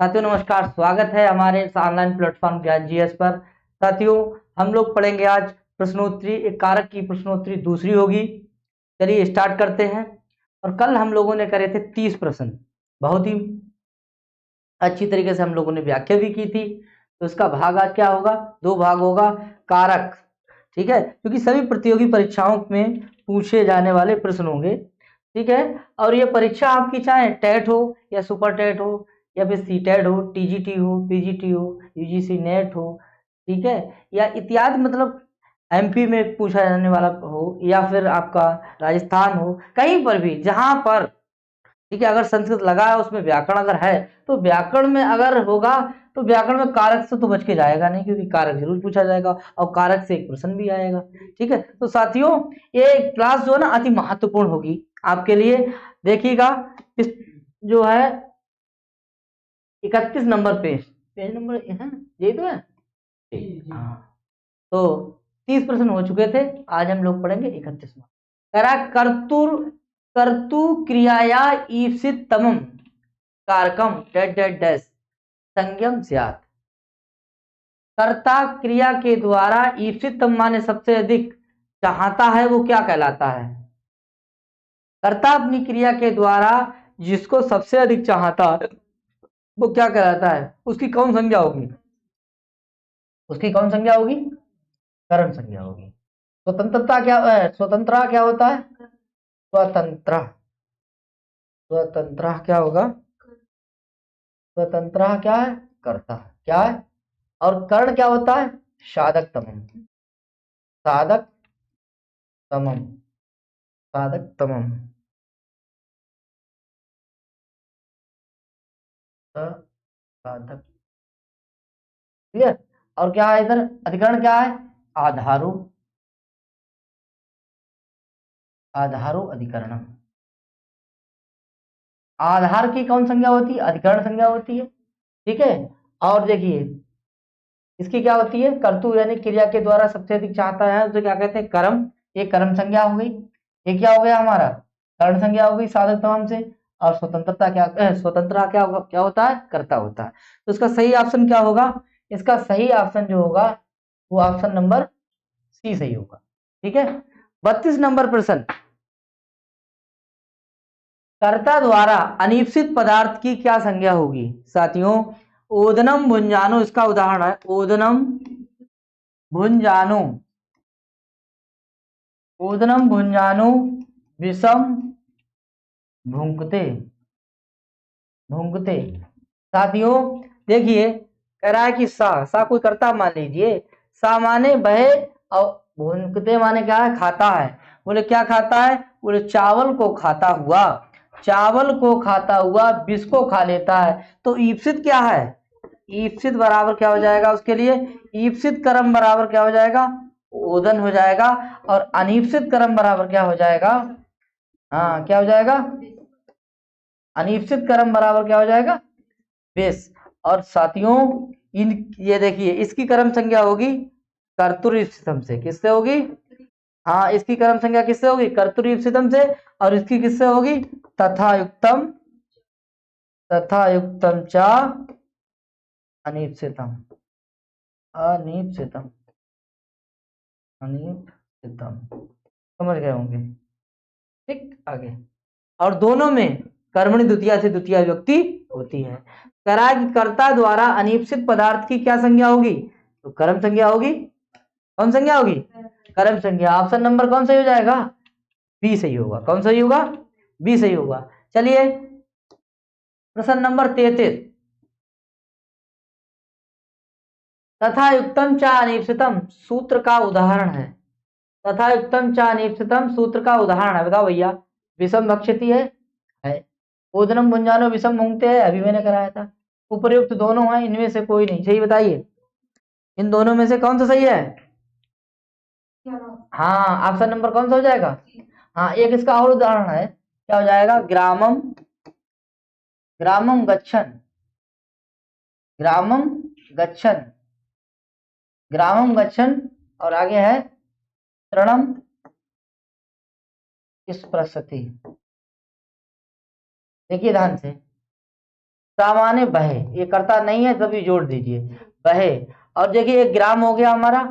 साथियों नमस्कार, स्वागत है हमारे इस ऑनलाइन प्लेटफॉर्म ज्ञान जीएस पर। साथियों हम लोग पढ़ेंगे आज प्रश्नोत्तरी, एक कारक की प्रश्नोत्तरी दूसरी होगी। चलिए स्टार्ट करते हैं। और कल हम लोगों ने करे थे 30 प्रश्न, बहुत ही अच्छी तरीके से हम लोगों ने व्याख्या भी की थी। तो इसका भाग आज क्या होगा, दो भाग होगा। कारक, ठीक है, क्योंकि सभी प्रतियोगी परीक्षाओं में पूछे जाने वाले प्रश्न होंगे, ठीक है। और ये परीक्षा आपकी चाहे टेट हो या सुपर टेट हो या फिर सी टेट हो, टीजीटी हो, पीजीटी हो, यूजीसी नेट हो, ठीक है, या इत्यादि, मतलब एमपी में पूछा जाने वाला हो या फिर आपका राजस्थान हो, कहीं पर भी जहां पर, ठीक है, अगर संस्कृत लगा है उसमें व्याकरण अगर है तो व्याकरण में अगर होगा तो व्याकरण में कारक से तो बच के जाएगा नहीं, क्योंकि कारक जरूर पूछा जाएगा और कारक से एक प्रश्न भी आएगा। ठीक है, तो साथियों ये क्लास जो है ना अति महत्वपूर्ण होगी आपके लिए। देखिएगा, इस जो है 31 नंबर पेज, पेज नंबर है यही तो है। हाँ, तो 30 प्रश्न हो चुके थे, आज हम लोग पढ़ेंगे 31वां। करा कर्तुर कर्तु क्रियाया ईप्सित तमम कारकम डैश डैश डैश संज्ञम स्यात्। कर्ता क्रिया के द्वारा ईप्सित माने सबसे अधिक चाहता है, वो क्या कहलाता है? कर्ता अपनी क्रिया के द्वारा जिसको सबसे अधिक चाहता है वो क्या कहलाता है? उसकी कौन संज्ञा होगी? उसकी कौन संज्ञा होगी? कर्म संज्ञा होगी। स्वतंत्रता क्या स्वतंत्र क्या होता है? स्वतंत्र, स्वतंत्र क्या होगा? स्वतंत्र क्या है? कर्ता क्या है? और कर्ण क्या होता है? साधक तमम, साधक तमम, साधक तमम, साधक। क्लियर? और क्या है इधर? अधिकरण क्या है? आधारो, आधारो अधिकरण। आधार की कौन संज्ञा होती है? अधिकरण संज्ञा होती है, ठीक है। और देखिए इसकी क्या होती है? कर्तु यानी क्रिया के द्वारा सबसे अधिक चाहता है उसे क्या कहते हैं? कर्म। ये कर्म संज्ञा हो गई। ये क्या हो गया हमारा? कर्ण संज्ञा हो गई साधक तमाम से। और स्वतंत्रता क्या स्वतंत्रता क्या होगा? क्या होता है? कर्ता होता है। तो इसका सही ऑप्शन क्या होगा? इसका सही ऑप्शन जो होगा वो ऑप्शन नंबर सी सही होगा, ठीक है। 32 नंबर प्रश्न, कर्ता द्वारा अनिश्चित पदार्थ की क्या संज्ञा होगी? साथियों ओदनम भुंजानो इसका उदाहरण है। ओदनम भुंजानो, ओदनम भुंजानो विषम भुंकते, भुंकते। साथियों देखिए, कह रहा है कि सा सा कोई कर्ता मान लीजिए, सा माने बहे और भुंकते माने क्या है? खाता है। बोले क्या खाता है? बोले चावल को खाता हुआ, चावल को खाता हुआ विष को खा लेता है। तो ईप्सित क्या है? ईप्सित बराबर क्या हो जाएगा उसके लिए? ईप्सित कर्म बराबर क्या हो जाएगा? ओदन हो जाएगा। और अनिप्सित कर्म बराबर क्या हो जाएगा? हाँ क्या हो जाएगा? अनिश्चित कर्म बराबर क्या हो जाएगा? बेस। और साथियों इन ये देखिए इसकी कर्म संज्ञा होगी कर्तुरीप्सितम से। किससे होगी? हाँ इसकी कर्म संज्ञा किससे होगी? कर्तुरीप्सितम से। और इसकी किससे होगी? तथा युक्तम, तथा युक्तम चा अनिप्सितम, अनिप्सितम, अनिप्सितम। समझ गए होंगे, ठीक। आगे, और दोनों में कर्मणि द्वितीया से द्वितीय व्यक्ति होती है। करा कि कर्ता द्वारा अनिश्चित पदार्थ की क्या संज्ञा होगी? तो कर्म संज्ञा होगी। कौन संज्ञा होगी? कर्म संज्ञा। ऑप्शन नंबर कौन सही हो जाएगा? बी सही होगा। कौन सही होगा? बी सही होगा। चलिए प्रश्न नंबर 33, तथा युक्तम चा अनिश्चितम सूत्र का उदाहरण है। तथा युक्तम चा अनिश्चितम सूत्र का उदाहरण है, बताओ भैया। विषम भक्षति है। ओदनम भुंजानो विषम भुंगते है, अभी मैंने कराया था। उपरयुक्त दोनों हैं, इनमें से कोई नहीं सही, बताइए इन दोनों में से कौन सा सही है? हाँ ऑप्शन नंबर कौन सा हो जाएगा? हाँ एक इसका और उदाहरण है, क्या हो जाएगा? ग्रामम, ग्रामम गच्छन, ग्रामम गच्छन, ग्रामम गच्छन। और आगे है तृणम स्पृशति। देखिए ध्यान से, सामान्य बहे, ये कर्ता नहीं है तभी जोड़ दीजिए, बहे। और देखिए एक ग्राम हो गया हमारा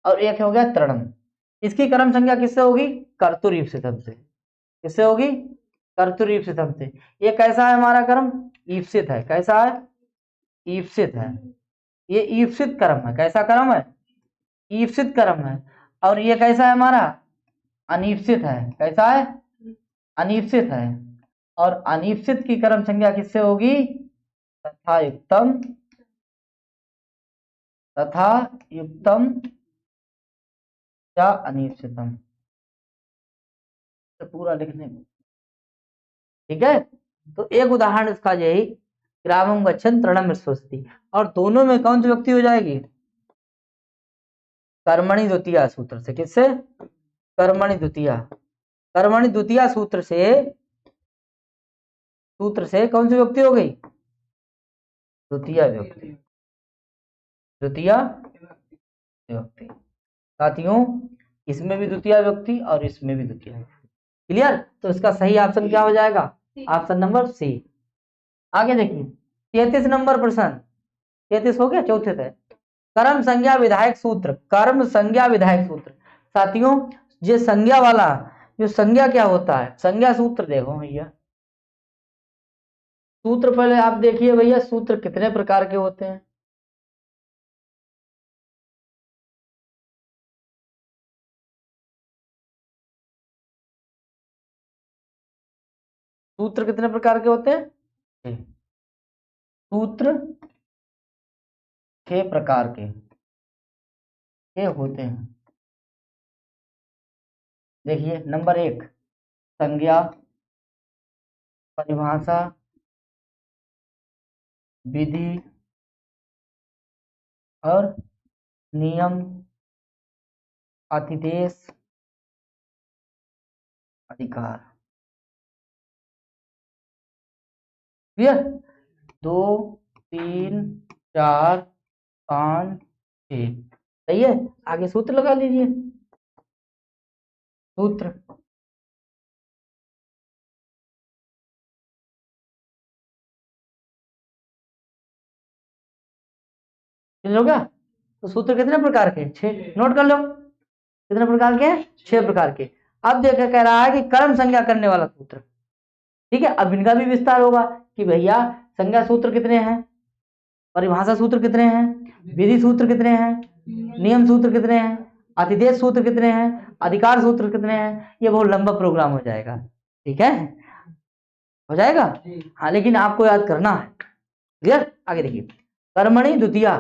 और एक हो गया तृणम। इसकी क्रम संख्या किससे होगी? कर्तुरीप्सितम से। किससे होगी? कर्तुरीप्सितम से। ये कैसा है हमारा क्रम? ईप्सित है। कैसा है? ईप्सित है। ये ईप्सित क्रम है। कैसा क्रम है? ईप्सित क्रम है। और ये कैसा है हमारा? अनीप्सित है। कैसा है? अनीप्सित है। और अनीप्सित की क्रम संख्या किससे होगी? तथा युक्तम, तथा युक्तम या अनिश्चितम। तो पूरा लिखने को, ठीक है। तो एक उदाहरण इसका यही, ग्रामम गच्छन् तृणम विश्वसति। और दोनों में कौन सी व्यक्ति हो जाएगी? कर्मणि द्वितीया सूत्र से। किससे? कर्मणि द्वितीया। कर्मणि द्वितीया सूत्र से, सूत्र से कौन सी व्यक्ति हो गई? द्वितीय व्यक्ति। द्वितीय व्यक्ति। साथियों इसमें भी द्वितीय व्यक्ति और इसमें भी द्वितीय व्यक्ति। क्लियर? तो इसका सही ऑप्शन क्या हो जाएगा? Option number C. आगे देखिए 33 नंबर प्रश्न। 33 हो गया, चौथे थे। कर्म संज्ञा विधायक सूत्र। कर्म संज्ञा विधायक सूत्र। साथियों ये संज्ञा वाला, जो संज्ञा क्या होता है? संज्ञा सूत्र देखो भैया, सूत्र पहले आप देखिए भैया, सूत्र कितने प्रकार के होते हैं। सूत्र कितने प्रकार के होते हैं? सूत्र 6 प्रकार के होते हैं। देखिए नंबर 1 संज्ञा, परिभाषा, विधि और नियम, अतिदेश, अधिकार। क्लियर? 2 3 4 5 6। सही है। आगे सूत्र लगा लीजिए। सूत्र हो गया। तो सूत्र कितने प्रकार के? 6। नोट कर लो कितने प्रकार के? 6 प्रकार के। अब देखा कह रहा है कि कर्म संज्ञा करने वाला सूत्र। ठीक है, अब इनका भी विस्तार होगा कि भैया संज्ञा सूत्र कितने हैं, परिभाषा सूत्र कितने हैं, विधि सूत्र कितने हैं, नियम सूत्र कितने हैं, अतिदेश सूत्र कितने हैं, अधिकार सूत्र कितने हैं। ये बहुत लंबा प्रोग्राम हो जाएगा। ठीक है, हो जाएगा। हाँ लेकिन आपको याद करना है। क्लियर? आगे देखिए कर्मणि द्वितीया।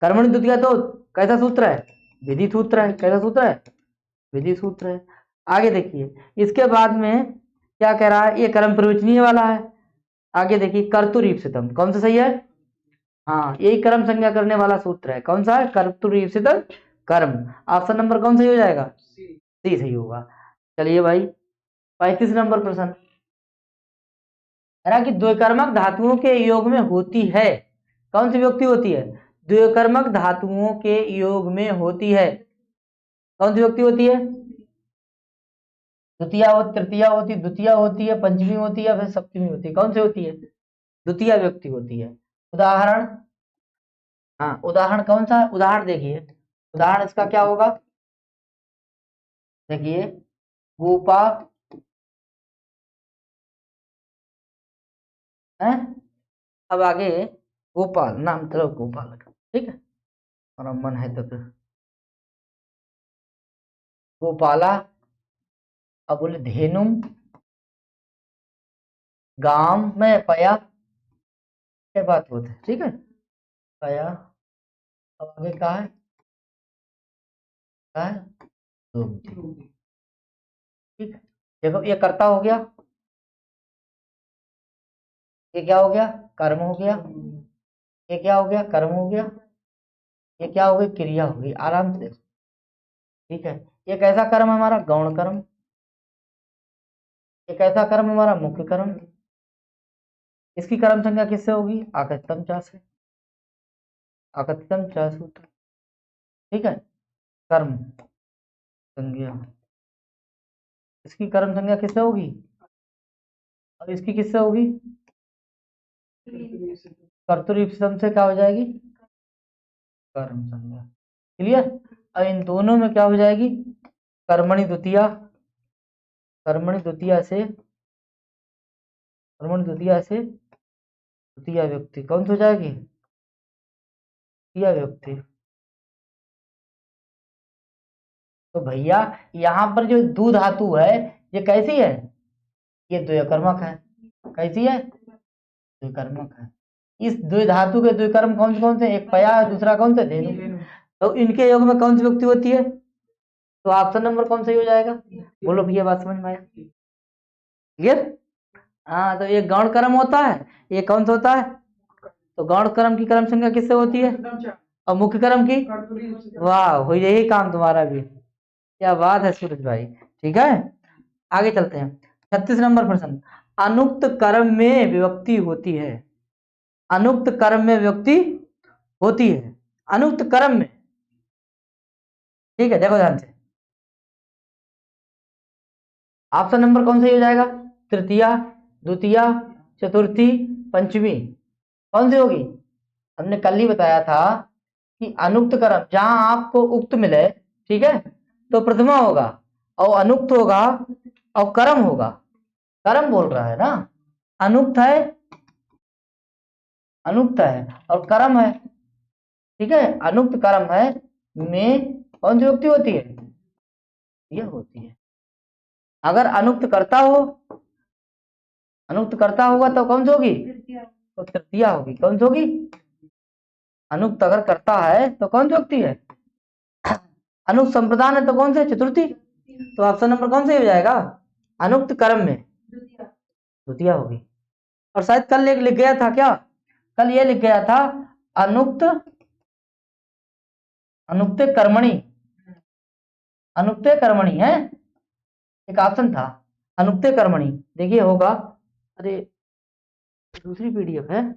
कर्मणि द्वितीया तो कैसा सूत्र है? विधि सूत्र है। कैसा सूत्र है? विधि सूत्र है। आगे देखिए इसके बाद में क्या कह रहा है, ये कर्म प्रवचनीय वाला है। आगे देखिए कर्तुरीप्सितम। कौन सा सही है? हाँ यही कर्म संज्ञा करने वाला सूत्र है। कौन सा है? कर्तुरीप्सितम कर्म। ऑप्शन नंबर कौन सही हो जाएगा? सी सही होगा। चलिए भाई 35 नंबर प्रश्न है ना कि द्विकर्मक धातुओं के योग में होती है। कौन सी व्यक्ति होती है? द्विकर्मक धातुओं के योग में होती है। कौन सी व्यक्ति होती है? द्वितीया होती, तृतीया होती, द्वितीया होती है, पंचमी होती है, फिर सप्तमी होती है। कौन सी होती है? द्वितीय व्यक्ति होती है। उदाहरण, हाँ उदाहरण कौन सा है? उदाहरण देखिए, उदाहरण इसका क्या होगा? देखिए गोपा है। अब आगे गोपाल नाम तरफ गोपाल का, ठीक है, और मन है तो फिर गोपाला। अब बोले धेनुम, गांव में पया, क्या बात होती है, ठीक है, पया। अब आगे कहा है? कहा है गोमती। ठीक है, देखो ये कर्ता हो गया, ये क्या हो गया? कर्म हो गया। ये क्या हो गया? कर्म हो गया। ये क्या हो गई? क्रिया हो गई। आराम से देखो, ठीक है। ये कैसा कर्म है हमारा? गौण कर्म। ये कैसा कर्म हमारा? मुख्य कर्म। इसकी कर्म संख्या किससे होगी? आकस्मिकतम चा से। आकस्मिकतम चा सूत्र, ठीक है। कर्म संज्ञा, इसकी कर्म संज्ञा किससे होगी? और इसकी किससे होगी? कर्तरी इप्सितम से क्या हो जाएगी, कर्म संज्ञा। क्लियर। अब इन दोनों में क्या हो जाएगी, कर्मणि द्वितीया, कर्मणि द्वितीया से, कर्मणि द्वितीया से द्वितीया व्यक्ति कौन सी हो जाएगी, द्वितीया व्यक्ति। तो भैया यहाँ पर जो दू धातु है ये कैसी है, ये द्वयकर्मक है। कैसी है, द्विकर्मक है। इस द्विधातु के द्विकर्म कौन से, एक पया है, दूसरा कौन सा, धेनु। तो इनके योग में कौन सी व्यक्ति होती है, तो ऑप्शन नंबर कौन सही हो जाएगा, बोलो भैया, बात समझ में आया, क्लियर। हाँ, तो ये गौण कर्म होता है, ये कौन सा होता है, तो गौण कर्म की कर्म संख्या किससे होती है, और मुख्य कर्म की, वाह हो, यही काम तुम्हारा भी, क्या बात है सूरज भाई। ठीक है, आगे चलते हैं। 36 नंबर प्रश्न, अनुक्त कर्म में विभक्ति होती है, अनुक्त कर्म में विभक्ति होती है, अनुक्त कर्म में। ठीक है, देखो ध्यान से, ऑप्शन नंबर कौन सही हो जाएगा, तृतीया, द्वितीया, चतुर्थी, पंचमी, कौन सी होगी। हमने कल ही बताया था कि अनुक्त कर्म जहां आपको उक्त मिले, ठीक है, तो प्रथमा होगा, और अनुक्त होगा, और कर्म होगा। कर्म बोल रहा है ना, अनुक्त है, अनुक्त है और कर्म है। ठीक है, अनुक्त कर्म है में कौन सी युक्ति होती है, यह होती है। अगर अनुक्त करता हो, अनुक्त करता होगा तो कौन सी होगी, तो तृतीया होगी। कौन सी होगी, अनुक्त अगर करता है तो कौन सी युक्ति है, अनुक्त संप्रदान है तो कौन से, चतुर्थी। तो ऑप्शन नंबर कौन से हो जाएगा, अनुक्त कर्म में द्वितीया होगी। और शायद कल एक लिख गया था क्या, कल ये लिख गया था अनुक्त, अनुक्त कर्मणि, अनुक्त कर्मणि है, एक ऑप्शन था अनुक्त कर्मणि, देखिए होगा, अरे दूसरी पीडीएफ है,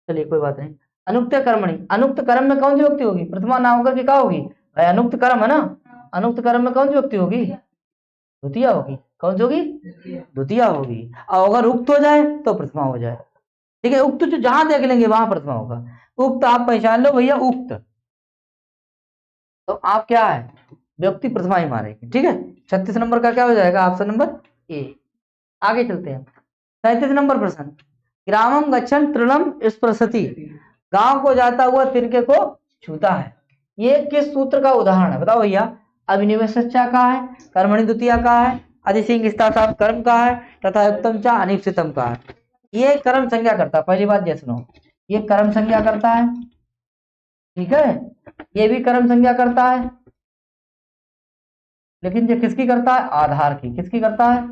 चलिए कोई बात नहीं। अनुक्त कर्मणि, अनुक्त कर्म में कौन सी व्यक्ति होगी, प्रथमा ना होकर के क्या होगी, भाई अनुक्त कर्म है ना, अनुक्त कर्म में कौन सी व्यक्ति होगी, द्वितीया होगी। कौन सी होगी, द्वितीया होगी। और अगर उक्त हो जाए तो प्रथमा हो जाए। ठीक है, उक्त जो जहां देख लेंगे वहां प्रथमा होगा। उक्त आप पहचान लो भैया, उक्त तो आप क्या है, व्यक्ति प्रथमा ही मारेंगे। ठीक है, 36 नंबर का क्या हो जाएगा, ऑप्शन नंबर ए। आगे चलते हैं, 37 नंबर प्रश्न, ग्रामम गच्छन् तृणम स्पृशति, गांव को जाता हुआ तिनके को छूता है, ये किस सूत्र का उदाहरण है, बताओ भैया। अभिनिवेशस्या का है, कर्मणि द्वितीया का है, अधिसिंह कर्म का है, तथा उत्तम चा अनिश्चितम का है। ये कर्म संज्ञा करता है, पहली बात ये सुनो, ये कर्म संज्ञा करता है। ठीक है, ये भी कर्म संज्ञा करता है, लेकिन ये किसकी करता है, आधार की। किसकी करता है,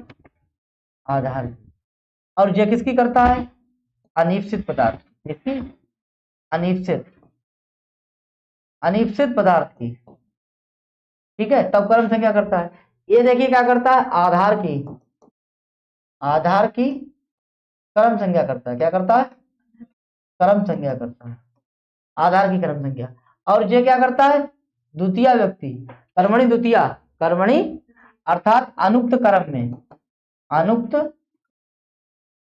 आधार की। और ये किसकी करता है, अनिश्चित पदार्थ, किसकी, अनिश्चित, अनिश्चित पदार्थ की। ठीक है, तब कर्म संज्ञा करता है। ये देखिए क्या करता है, आधार की, आधार की कर्म संज्ञा करता है। क्या करता है, कर्म संज्ञा करता है, आधार की कर्म संज्ञा। और ये क्या करता है, द्वितीय व्यक्ति, कर्मणि द्वितीया, कर्मणि अर्थात अनुक्त कर्म में, अनुक्त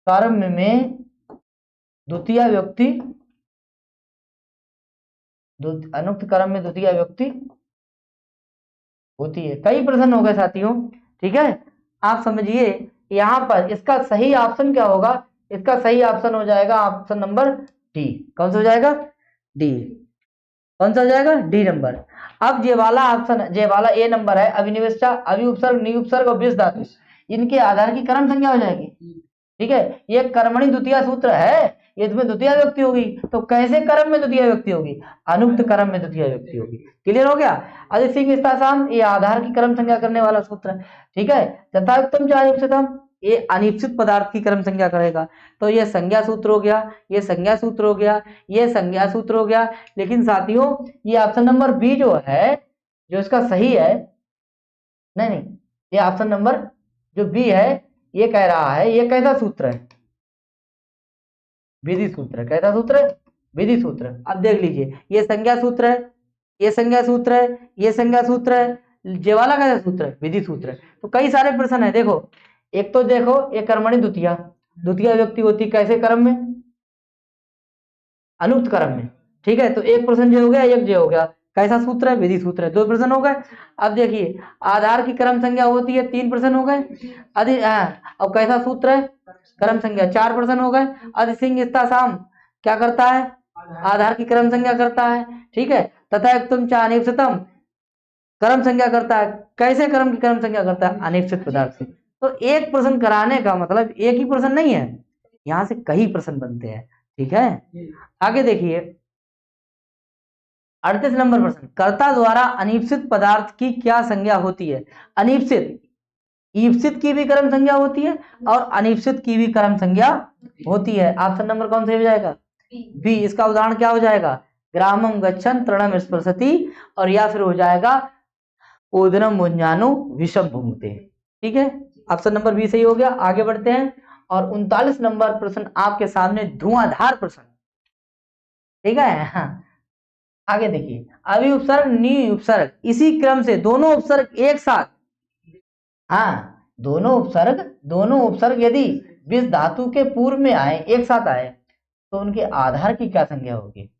कर्म में द्वितीय व्यक्ति, अनुक्त कर्म में द्वितीय व्यक्ति होती है। कई प्रश्न हो गए साथियों। ठीक है, आप समझिए यहां पर इसका सही ऑप्शन क्या होगा, इसका सही ऑप्शन हो जाएगा ऑप्शन नंबर डी। कौन सा हो जाएगा, डी। कौन सा हो जाएगा, डी नंबर। अब ये वाला ऑप्शन, ये वाला ए नंबर है, अभिनिवेशा, अभिउपसर्ग, निउपसर्ग और विष धातु, इनके आधार की कर्म संज्ञा हो जाएगी। ठीक है, ये कर्मणि द्वितीय सूत्र है, ये इसमें द्वितीय व्यक्ति होगी। तो कैसे कर्म में द्वितीय व्यक्ति होगी, अनुक्त कर्म में द्वितीय व्यक्ति होगी। क्लियर हो गया। अधिसिंह ये आधार की कर्म संज्ञा करने वाला सूत्र है। ठीक है, तथा उत्तम च अनिश्चितम, ये अनिश्चित पदार्थ की कर्म संज्ञा करेगा। तो ये संज्ञा सूत्र हो गया, ये संज्ञा सूत्र हो गया, ये संज्ञा सूत्र हो गया। लेकिन साथियों ये ऑप्शन नंबर बी जो है, जो इसका सही है, नहीं नहीं, ये ऑप्शन नंबर जो बी है, ये कह रहा है ये कैसा सूत्र है, विधि सूत्र है। कैसा सूत्र है, विधि सूत्र। अब देख लीजिए, ये संज्ञा सूत्र है, ये संज्ञा सूत्र है, ये संज्ञा सूत्र है, ये वाला कैसा सूत्र है, विधि सूत्र है। तो कई सारे प्रश्न है। देखो, एक तो देखो ये कर्मणि द्वितीया, द्वितीय व्यक्ति होती कैसे कर्म में, अनुक्त क्रम में। ठीक है, तो एक प्रश्न जो हो गया, एक जो हो गया। कैसा सूत्र है? विधि सूत्र है। 2 प्रश्न हो गए। अब देखिए, आधार की क्रम संख्या होती है, 3 प्रश्न हो गए। अब कैसा सूत्र है? क्रम संख्या, 4 प्रश्न हो गए। अधिसिंग साम क्या करता है? आधार की क्रम संख्या करता है। ठीक है, तथा तुम चाहे अनिश्चितम क्रम संख्या करता है। कैसे क्रम की क्रम संख्या करता है? अनिश्चित पदार्थ से। तो एक प्रश्न कराने का मतलब एक ही प्रश्न नहीं है, यहां से कई प्रश्न बनते हैं। ठीक है, आगे देखिए 38 नंबर प्रश्न, कर्ता द्वारा अनिश्चित पदार्थ की क्या संज्ञा होती है? अनिश्चित, ईप्सित की भी क्रम संज्ञा होती है और अनिश्चित की भी क्रम संज्ञा होती है। ऑप्शन नंबर कौन सा हो जाएगा? बी। इसका उदाहरण क्या हो जाएगा? ग्रामम गच्छन तृणम स्पृशति, और या फिर हो जाएगा ओदनम मुंजानु विषम भुंगते। ठीक है, ऑप्शन नंबर बी सही हो गया। आगे बढ़ते हैं, और 39 नंबर प्रश्न आपके सामने धुआंधार प्रश्न। ठीक है, हाँ। आगे देखिए, अभी उपसर्ग नी उपसर्ग, इसी क्रम से दोनों उपसर्ग एक साथ, हाँ दोनों उपसर्ग यदि विष धातु के पूर्व में आए, एक साथ आए, तो उनके आधार की क्या संज्ञा होगी?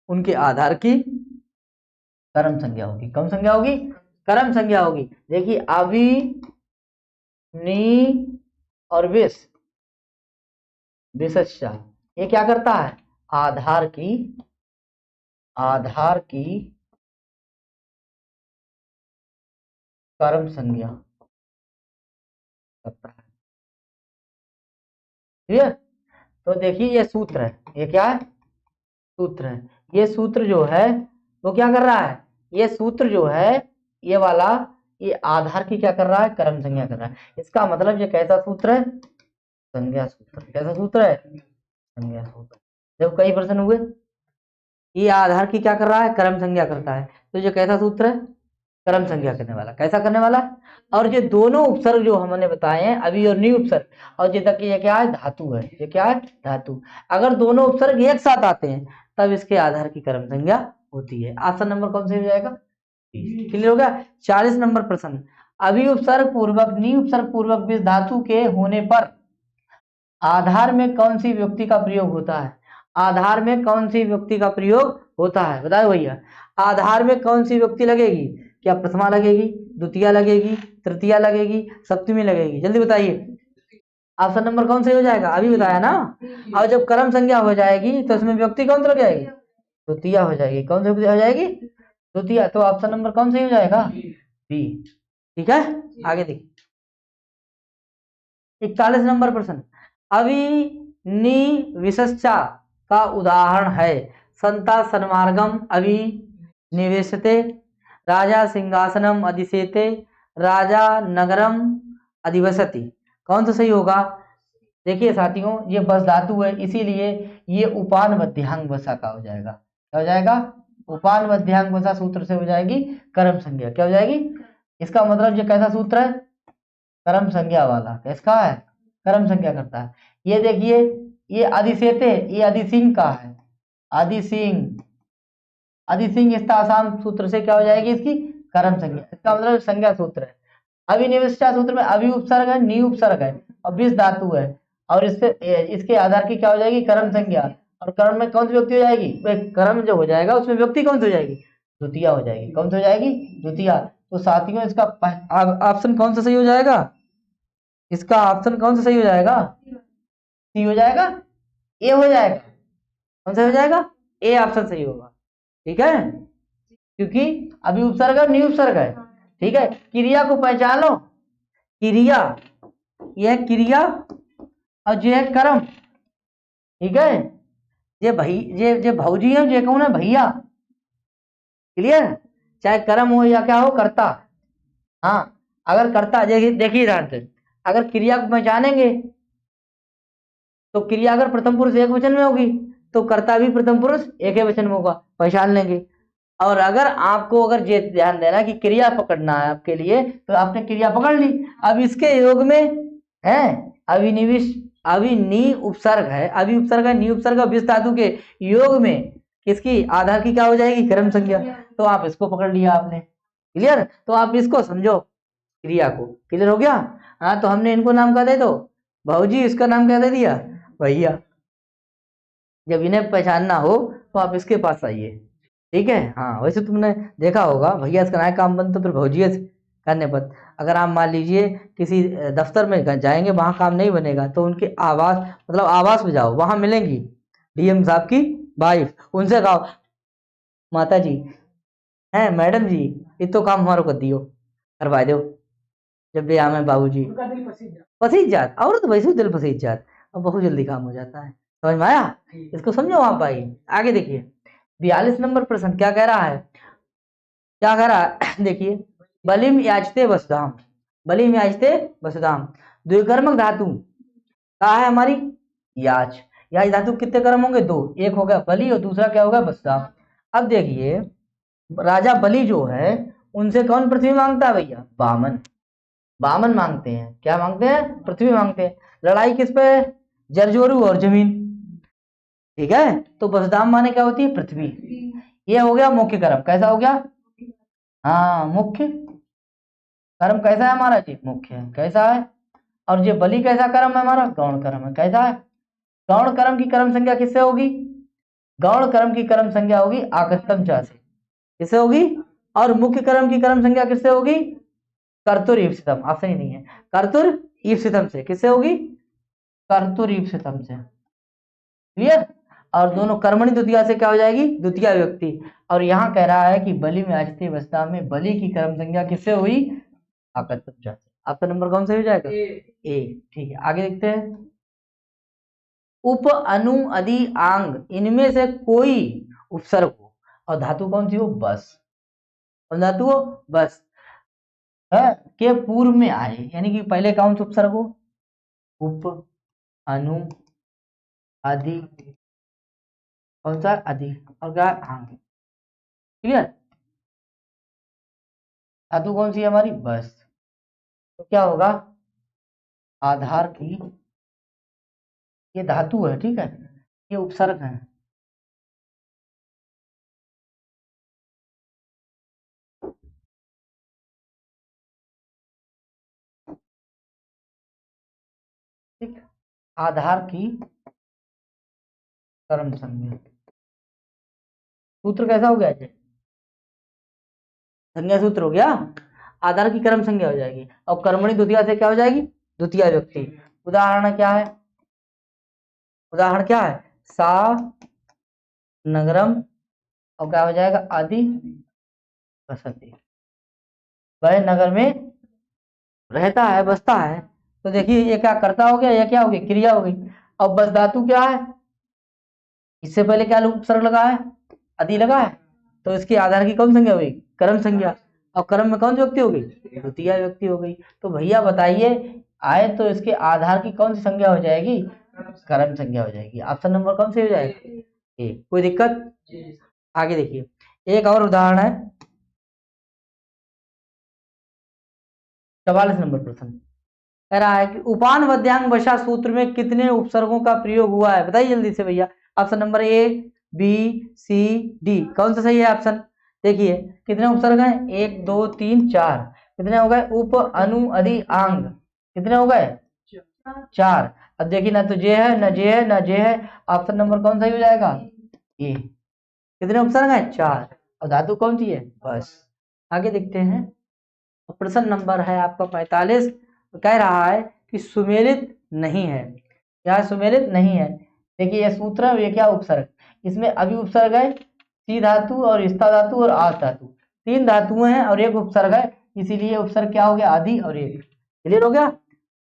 उनके आधार की कर्म संज्ञा होगी। कौन संज्ञा होगी? कर्म संज्ञा होगी। देखिए, अभी, नी और विष, विषस्या, ये क्या करता है? आधार की कर्म संज्ञा करता है। ठीक है, तो देखिए ये सूत्र है, ये क्या है? सूत्र है। ये सूत्र जो है वो क्या कर रहा है? ये सूत्र जो है, ये वाला, ये आधार की क्या कर रहा है? कर्म संज्ञा कर रहा है। इसका मतलब ये कैसा सूत्र है? संज्ञा सूत्र। कैसा सूत्र है? संज्ञा सूत्र। देखो कई प्रश्न हुए, ये आधार की क्या कर रहा है? कर्म संज्ञा करता है। तो ये कैसा सूत्र है? कर्म संज्ञा करने वाला। कैसा करने वाला? और ये दोनों उपसर्ग जो हमने बताए हैं, अभी और नी उपसर्ग, और ये तक ये क्या है? धातु है। ये क्या है? धातु। अगर दोनों उपसर्ग एक साथ आते हैं तब इसके आधार की कर्म संज्ञा होती है। ऑप्शन नंबर कौन से हो जाएगा? क्लियर हो गया। 40 नंबर प्रश्न, अभी उपसर्ग पूर्वक नी उपसर्ग पूर्वक विष धातु के होने पर आधार में कौन सी विभक्ति का प्रयोग होता है? आधार में कौन सी विभक्ति का प्रयोग होता है? बताओ भैया, आधार में कौन सी विभक्ति लगेगी? क्या प्रथमा लगेगी, द्वितीया लगेगी, तृतीया लगेगी, सप्तमी लगेगी? जल्दी बताइए, ऑप्शन नंबर कौन सा हो जाएगा? अभी बताया ना। और जब कर्म संज्ञा हो जाएगी तो इसमें विभक्ति कौन सी लग जाएगी? द्वितीया हो जाएगी। कौन सी विभक्ति हो जाएगी? द्वितीया। तो ऑप्शन नंबर कौन सा हो जाएगा? बी। ठीक है, आगे देखिए 41 नंबर प्रश्न, अविनिविशश्चा का उदाहरण है? संता सन्मार्गम अभिनिवेशते, राजा सिंहासनम अधिसेते, राजा नगरम अधिवसति। कौन सा सही होगा? देखिए साथियों, ये बस धातु है, इसीलिए ये उपान मध्यांग वसा का हो जाएगा। क्या हो जाएगा? उपान मध्यांग वसा सूत्र से हो जाएगी कर्म संज्ञा। क्या हो जाएगी? इसका मतलब ये कैसा सूत्र है? कर्म संज्ञा वाला। किसका है? कर्म संज्ञा करता है। ये देखिए, ये अधिसेते, ये अधिसिंह का है। अधिसिंह, अधिसिंह इसका आसाम सूत्र से क्या हो जाएगी? इसकी कर्म संज्ञा। इसका मतलब संज्ञा सूत्र है। अभिनिवेशा सूत्र में अभी उपसर्ग है, नी उपसर्ग है और विष धातु है, और इसके आधार की क्या हो जाएगी? कर्म संज्ञा। और कर्म में कौन सी व्यक्ति हो जाएगी? कर्म जो हो जाएगा उसमें व्यक्ति कौन सी हो जाएगी? द्वितीया हो जाएगी। कौन सी हो जाएगी? द्वितीया। तो साथियों, इसका ऑप्शन कौन सा सही हो जाएगा? इसका ऑप्शन कौन सा सही हो जाएगा? सी हो जाएगा, ए हो जाएगा। कौन सा हो जाएगा? ए ऑप्शन सही होगा। ठीक है, क्योंकि अभी उपसर्ग है, नी उपसर्ग है। ठीक है, क्रिया को पहचान लो। क्रिया, यह क्रिया और जो है कर्म। ठीक है, ये भाई, ये भौजी है, ये कौन है? भैया। क्लियर, चाहे कर्म हो या क्या हो, कर्ता। हाँ, अगर कर्ता, देखिए ध्यान, अगर क्रिया को पहचानेंगे तो क्रिया अगर प्रथम पुरुष एक वचन में होगी तो कर्ता भी प्रथम पुरुष एक ही वचन में होगा, पहचान लेंगे। और अगर आपको अगर ये ध्यान देना कि क्रिया पकड़ना है आपके लिए, तो आपने क्रिया पकड़ ली। अब इसके योग में है अभिनिवेश, अभिनी उपसर्ग है, अभी उपसर्ग है, नी उपसर्ग विष धातु के योग में किसकी आधार की क्या हो जाएगी? कर्म संज्ञा। तो आप इसको पकड़ लिया आपने। क्लियर, तो आप इसको समझो, क्रिया को। क्लियर हो गया? हाँ, तो हमने इनको नाम क्या दे दो? भाऊजी। इसका नाम क्या दे दिया? भैया। जब इन्हें पहचानना हो तो आप इसके पास आइए, ठीक है। हाँ, वैसे तुमने देखा होगा भैया इसका नया काम बंद तो फिर भौजिया करने पर, अगर आप मान लीजिए किसी दफ्तर में जाएंगे, वहाँ काम नहीं बनेगा तो उनके आवास, मतलब आवास में जाओ, वहाँ मिलेंगी डीएम साहब की वाइफ, उनसे कहो माता जी हैं मैडम जी, ये तो काम हमारे को दियो, करवा दो। जब भी आमे बाबू जी पसीज जात, और तो वैसे ही दिल पसीज जात, और बहुत जल्दी काम हो जाता है। समझ में आया? इसको समझो आप भाई। आगे देखिए 42 नंबर प्रश्न क्या कह रहा है, क्या कह रहा है देखिए, बलिम याचते वसुधाम, बलिम याचते वसुधाम, द्विकर्मक धातु कहा है हमारी याच, याच धातु कितने कर्म होंगे? दो, एक हो गया बलि और दूसरा क्या होगा? वसुधाम। अब देखिए राजा बलि जो है उनसे कौन पृथ्वी मांगता है भैया? वामन, वामन मांगते हैं। क्या मांगते हैं? पृथ्वी मांगते हैं। लड़ाई किस पे? जरजोरू और जमीन, ठीक है। तो वसुधाम माने क्या होती है? पृथ्वी। ये हो गया मुख्य कर्म। कैसा हो गया? हाँ, मुख्य कर्म कैसा है हमारा जी? मुख्य है। कैसा है? और ये बलि कैसा कर्म है हमारा? गौण कर्म है। कैसा है? गौण कर्म की कर्म संज्ञा किससे होगी? गौण कर्म की कर्म संज्ञा होगी आगतम चा से। किससे होगी? और मुख्य कर्म की कर्म संज्ञा किससे होगी? कर्तुर ईप्सितम। ऑप्शन ही नहीं है। कर्तुर ईप्सितम से। किससे होगी? कर्तुर ईप्सितम से। क्लियर? और दोनों कर्मणि द्वितीया से क्या हो जाएगी? द्वितीय व्यक्ति। और यहाँ कह रहा है कि बलि में आचते अवस्था में बलि की कर्म संज्ञा किससे हुई? आकर्तम चा से। आपका नंबर कौन सा हो जाएगा? ए। ठीक है, आगे देखते हैं। उप अनु अदि आंग, इनमें से कोई उपसर्ग हो, और धातु कौन सी हो? बस। और धातु हो बस है के पूर्व में आए, यानी कि पहले कौन सा उपसर्ग हो? उप अनु आदि, कौन सा? आदि, और क्या? आंग। क्लियर? धातु कौन सी है हमारी? बस। तो क्या होगा? आधार की, ये धातु है, ठीक है, ये उपसर्ग है। ठीक, आधार की कर्म संज्ञा। सूत्र कैसा हो गया जी? संज्ञा सूत्र हो गया। आधार की कर्म संज्ञा हो जाएगी, और कर्मणि द्वितीया से क्या हो जाएगी? द्वितीय व्यक्ति। उदाहरण क्या है? उदाहरण क्या है? सा नगरम, और क्या हो जाएगा? आदि बसती, वह नगर में रहता है, बसता है। तो देखिए ये क्या करता हो गया, ये क्या हो गई? क्रिया हो गई। अब बस धातु क्या है? इससे पहले क्या उपसर्ग लगा है? अति लगा है। तो इसके आधार की कौन संज्ञा हुई? कर्म संज्ञा। और कर्म में कौन सी व्यक्ति हो गई? द्वितीय व्यक्ति हो गई। तो भैया बताइए, आए तो इसके आधार की कौन सी संज्ञा हो जाएगी? कर्म संज्ञा हो जाएगी। ऑप्शन नंबर कौन से हो जाएगा? ए। कोई दिक्कत? आगे देखिए एक और उदाहरण है, 44 नंबर प्रश्न कह रहा है कि उपान वध्यांग वशा सूत्र में कितने उपसर्गों का प्रयोग हुआ है? बताइए जल्दी से भैया। Option number A, B, C, D, कौन सा सही है ऑप्शन? देखिए कितने उपसर्ग हैं? 1 2 3 4। कितने हो गए? उप अनु अदि आंग, कितने हो गए? 4। अब देखिए ना तो जे है, ना जे है, ना जे है। ऑप्शन नंबर कौन सही हो जाएगा? ए। कितने उपसर्ग हैं? 4। और धातु कौन सी है? बस। आगे देखते हैं, प्रश्न नंबर है आपका 45। कह रहा है कि सुमेलित नहीं है। क्या सुमेलित नहीं है? देखिए ये सूत्र है, ये क्या? उपसर्ग। इसमें अभी उपसर्ग है सी धातु और स्था धातु और आस धातु, 3 धातुएं हैं और एक उपसर्ग है, इसीलिए उपसर्ग क्या हो गया? आदि और एक। क्लियर हो गया?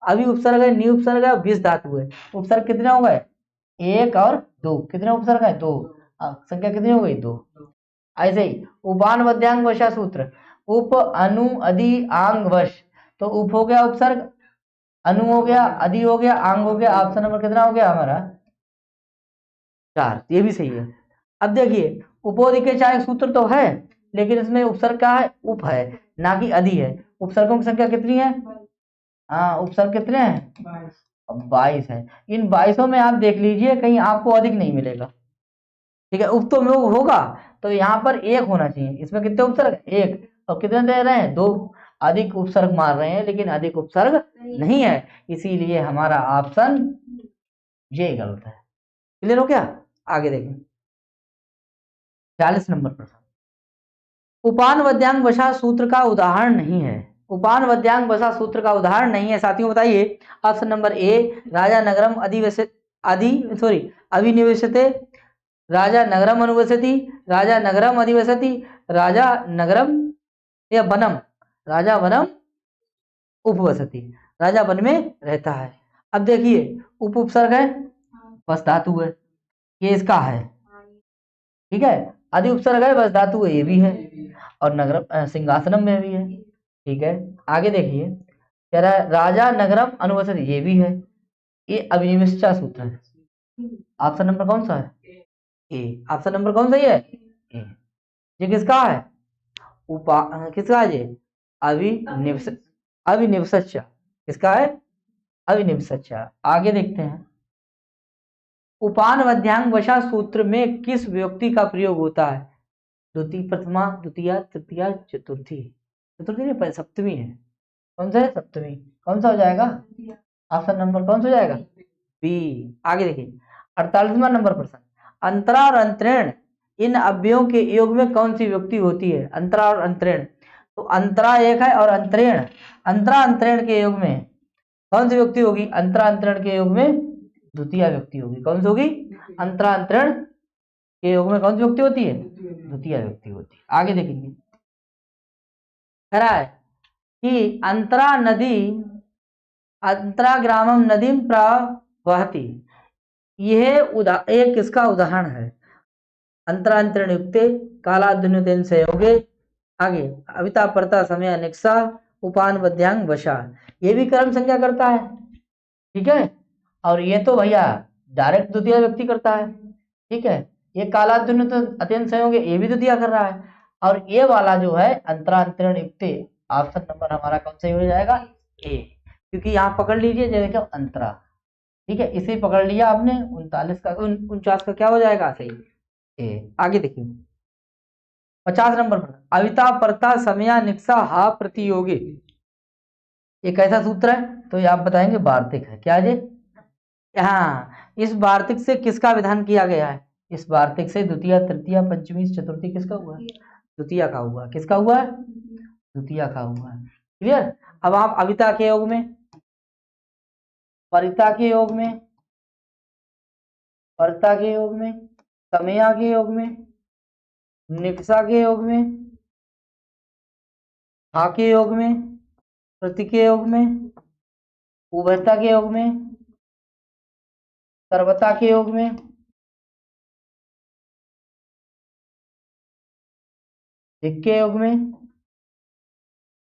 अभी उपसर्ग है, नी उपसर्ग है, 20 धातु है। उपसर्ग कितने हो गए? 1 और 2। कितने उपसर्ग है? 2। संख्या कितनी हो गई? 2। ऐसे ही उपान मध्यांग वशा सूत्र, उप अनु अदि आंग वश। तो उप हो गया उपसर्ग, अनु हो गया, अदि हो गया, आंग हो गया। ऑप्शन नंबर कितना हो गया हमारा? 4। ये भी सही है। अब देखिए उपोदि के चाहे सूत्र तो है, लेकिन इसमें उपसर्ग क्या है? उप है, ना कि अदि है। उपसर्गों की संख्या कितनी है? हाँ, उपसर्ग कितने हैं? 22 है। इन 22 में आप देख लीजिए कहीं आपको अधिक नहीं मिलेगा, ठीक है। उप तो होगा, तो यहाँ पर 1 होना चाहिए। इसमें कितने उपसर्ग? 1। और कितने दे रहे हैं? 2। अधिक उपसर्ग मार रहे हैं, लेकिन अधिक उपसर्ग नहीं है, इसीलिए हमारा ऑप्शन ये गलत है। क्लियर हो गया? आगे देखें 40 नंबर प्रश्न। उपान वद्यांग वसा सूत्र का उदाहरण नहीं है। उपान वद्यांग वसा सूत्र का उदाहरण नहीं है साथियों, बताइए। ऑप्शन नंबर ए राजा नगरम अभिनिवेशते, राजा नगरम अनुवसति, राजा नगरम अधिवसति, राजा नगरम या वनम, राजा वनम उपवसति, राजा वन में रहता है। अब देखिए उप उपसर्ग है, बस धातु है, ये इसका है, ठीक है। आदि उपसर्ग है, बस धातु है, ये भी है, और नगरम सिंहासनम में भी है, ठीक है। आगे देखिए कह रहा है राजा नगरम अनुवसति, ये भी है, ये अभिनिवेशा सूत्र है। ऑप्शन नंबर कौन सा है? ए। ऑप्शन नंबर कौन सा है? ए। ये किसका है? किसका है ये? अभिनिवेशा। किसका है? अभिनिवेशा। आगे देखते हैं उपान वद्यांग वसा सूत्र में किस विभक्ति का प्रयोग होता है? द्वितीय, प्रथमा, द्वितीय, तृतीय, चतुर्थी। चतुर्थी नहीं, सप्तमी है। कौन सा है? सप्तमी। कौन सा हो जाएगा? ऑप्शन नंबर कौन सा हो जाएगा? बी। आगे देखिए 48वां नंबर प्रश्न। अंतरा और अंतरेण इन अव्ययों के योग में कौन सी विभक्ति होती है? अंतरा और अंतरेण, तो अंतरा एक है और अंतरेण, अंतरा अंतरेण के योग में कौन सी विभक्ति होगी? अंतरा अंतरेण के योग में द्वितीय विभक्ति होगी। कौन सी होगी? अंतरा अंतरेण के योग में कौन सी विभक्ति होती है? द्वितीय विभक्ति होती है। आगे देखेंगे कह रहा है कि अंतरा नदी अंतरा ग्रामम नदीम प्रवहति, यह एक किसका उदाहरण है? अंतरांतरण युक्ते कालाद्युतेन संयोगे। आगे अविता परता समय अनेक्सा उपान वद्यांग वशा, ये भी कर्म संज्ञा करता है, ठीक है। और ये तो भैया डायरेक्ट द्वितीय व्यक्ति करता है, ठीक है। ये कालाद्युत अत्यंत संयोग, ये भी द्वितीय कर रहा है। और ये वाला जो है अंतरांतरण युक्ते, ऑप्शन नंबर हमारा कौन सा हो जाएगा? ए। क्योंकि यहाँ पकड़ लीजिए जैसे अंतरा, ठीक है, इसे पकड़ लिया आपने। 39 का 49 का क्या हो जाएगा? सही ए। आगे देखिए 50 नंबर पर अविता परता समया निक्सा हा प्रतियोगी, ये कैसा सूत्र है? तो ये आप बताएंगे वार्तिक है। क्या ये? हाँ, इस वार्तिक से किसका विधान किया गया है? इस वार्तिक से द्वितीय, तृतीय, पंचमी, चतुर्थी किसका हुआ? द्वितीय का हुआ। किसका हुआ? द्वितीय का हुआ। क्लियर। अब आप अविता के योग में, परिता के योग में, परता के योग में, समया के योग में, निक्सा के योग में, हा के योग में, प्रति के योग में, उभयता के योग में, सर्वता के योग में, धिक के योग में,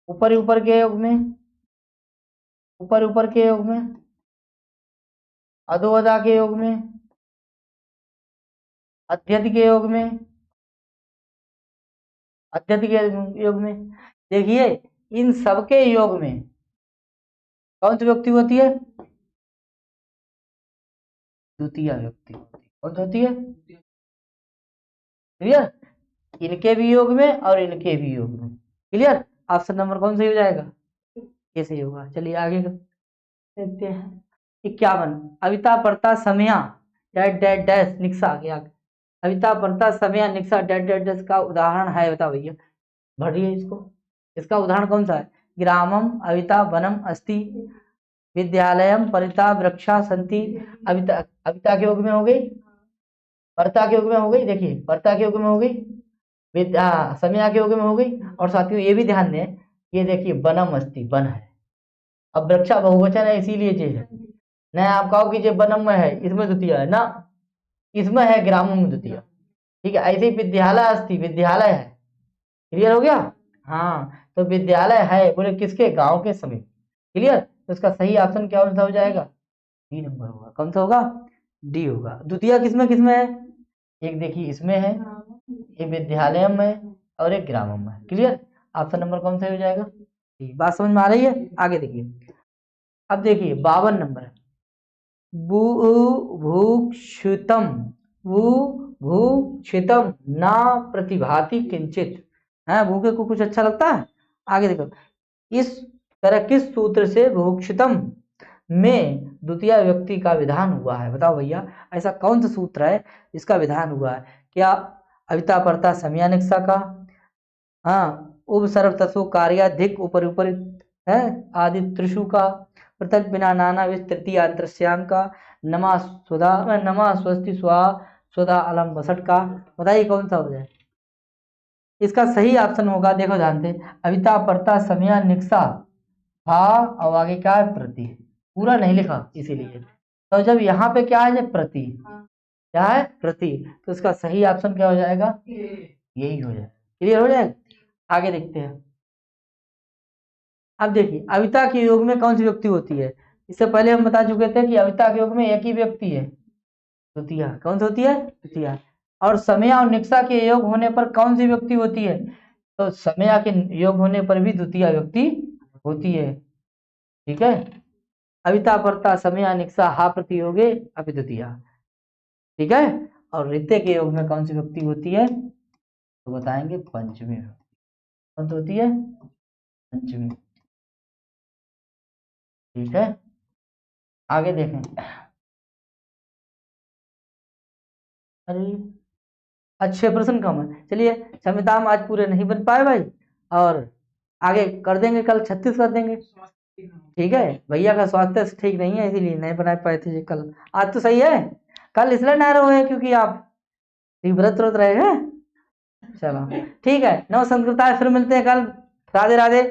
ऊपर ऊपर के योग में, ऊपर ऊपर के योग में, अधोअधा के योग में, अत्यधिक के योग में, अत्यधिक के योग में। देखिए इन सबके योग में कौन सी व्यक्ति होती है? द्वितीय व्यक्ति होती है। कौन सी होती है? क्लियर। इनके भी योग में और इनके भी योग में। क्लियर। ऑप्शन नंबर कौन सही हो जाएगा? ये सही होगा। चलिए आगे देखते हैं 51 अविता परता समया डैश डैश डैश निक्सा। अविता परता समया निक्सा डैश डैश डैश का उदाहरण है, बताओ भैया। भरिए इसको। इसका उदाहरण कौन सा है? ग्रामम अविता वनम अस्ति, विद्यालयम परिता वृक्षा संति। अविता के योग में हो गई, परता के योग में हो गई, देखिए परता के योग में हो गई, समया के योग में हो गई। और साथियों ये भी ध्यान दें, ये देखिए वनम अस्ति, वन है। अब वृक्षा बहुवचन है इसीलिए चीज है न। आप कहो कि जो वनम में है इसमें द्वितीय है ना, इसमें है ग्रामम में द्वितीय, ठीक है। ऐसे ही विद्यालय अस्ति, विद्यालय है। क्लियर हो गया? हाँ, तो विद्यालय है बोले किसके? गांव के समीप। क्लियर। तो इसका सही ऑप्शन क्या हो जाएगा? डी नंबर होगा। कौन सा होगा? डी होगा। द्वितीय किसमें किसमें है? एक देखिए इसमें है, एक विद्यालय में है और एक ग्रामम में है। क्लियर। ऑप्शन नंबर कौन सा हो जाएगा? डी। बात समझ में आ रही है? आगे देखिए अब देखिए 52 नंबर है भूक्षितम भूक्षितम ना प्रतिभाति किंचित। है भूखे को कुछ अच्छा लगता है? आगे देखो इस तरह किस सूत्र से भूक्षितम में द्वितीय व्यक्ति का विधान हुआ है। बताओ भैया, ऐसा कौन सा सूत्र है जिसका विधान हुआ है? क्या अविता परता समयानिक्सा का, हाँ, उपसर्ग तत्व कार्याधिक ऊपर ऊपर है आदि त्रिशु का, पृथक बिना नाना विष तृतीय अंतरस्याम का, नमा स्वस्ति स्वा स्वदा अलम बसठ का। बताइए कौन सा हो जाए? इसका सही ऑप्शन होगा, देखो ध्यान से, अविता परता समयानिक्सा हा और आगे क्या है? प्रति। पूरा नहीं लिखा इसीलिए। तो जब यहाँ पे क्या है? प्रति, क्या है? प्रति। तो इसका सही ऑप्शन क्या हो जाएगा? यही हो जाएगा। क्लियर हो जाएगा? आगे देखते हैं। अब देखिए, अविता के योग में कौन सी व्यक्ति होती है? इससे पहले हम बता चुके थे कि अविता के योग में एक ही व्यक्ति है, द्वितीया। कौन सी होती है? द्वितीया। और समया और निक्सा के योग होने पर कौन सी व्यक्ति होती है? तो समया के योग होने पर भी द्वितीय व्यक्ति होती है। ठीक है, अविता परता समया निक्सा हा प्रति योगे अभी द्वितीया। ठीक है, और रित्य के योग में कौन सी व्यक्ति होती है? तो बताएंगे पंचमी। कौन सी होती है? पंचमी। ठीक है, आगे देखें। अरे अच्छे प्रश्न कम है। चलिए, क्षमताम आज पूरे नहीं बन पाए भाई, और आगे कर देंगे, कल 36 कर देंगे। ठीक है, भैया का स्वास्थ्य ठीक नहीं है इसीलिए नहीं बना पाए थे कल। आज तो सही है, कल इसलिए ना रहे क्योंकि आप व्रत व्रत रहेगा। चलो ठीक है, नव संस्कृता, फिर मिलते हैं कल। राधे राधे।